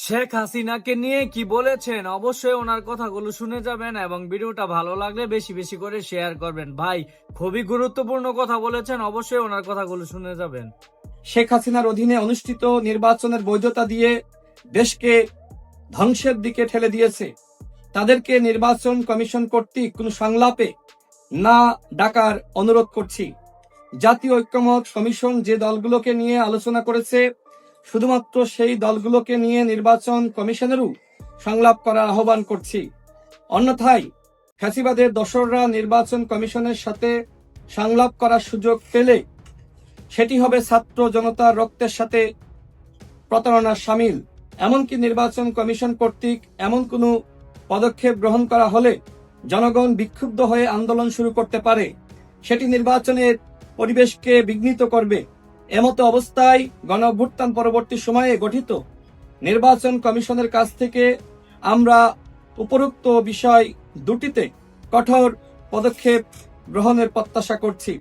শেখ হাসিনাকে নিয়ে কি বলেছেন অবশ্যই ওনার কথাগুলো শুনে যাবেন এবং ভিডিওটা ভালো লাগলে বেশি বেশি করে শেয়ার করবেন। ভাই খুবই গুরুত্বপূর্ণ কথা বলেছেন, অবশ্যই ওনার কথাগুলো শুনে যাবেন। শেখ হাসিনার অধীনে অনুষ্ঠিত নির্বাচনের বৈধতা দিয়ে দেশকে ধ্বংসের দিকে ঠেলে দিয়েছে। তাদেরকে নির্বাচন কমিশন কর্তৃক কোনো সংলাপে না ডাকার অনুরোধ করছি। জাতীয় ঐক্যমত কমিশন যে দলগুলোকে নিয়ে আলোচনা করেছে, শুধুমাত্র সেই দলগুলোকে নিয়ে নির্বাচন কমিশনেরও সংলাপ করার আহ্বান করছি। অন্যথায় ফ্যাসিবাদের দোসররা নির্বাচন কমিশনের সাথে সংলাপ করার সুযোগ পেলে সেটি হবে ছাত্র জনতার রক্তের সাথে প্রতারণার সামিল। এমনকি নির্বাচন কমিশন কর্তৃক এমন কোনো পদক্ষেপ গ্রহণ করা হলে জনগণ বিক্ষুব্ধ হয়ে আন্দোলন শুরু করতে পারে, সেটি নির্বাচনের পরিবেশকে বিঘ্নিত করবে। এমতো অবস্থায় গণঅভ্যুত্থান পরবর্তী সময়ে গঠিত নির্বাচন কমিশনের কাছ থেকে আমরা উপরোক্ত বিষয় দুটিতে কঠোর পদক্ষেপ গ্রহণের প্রত্যাশা করছি।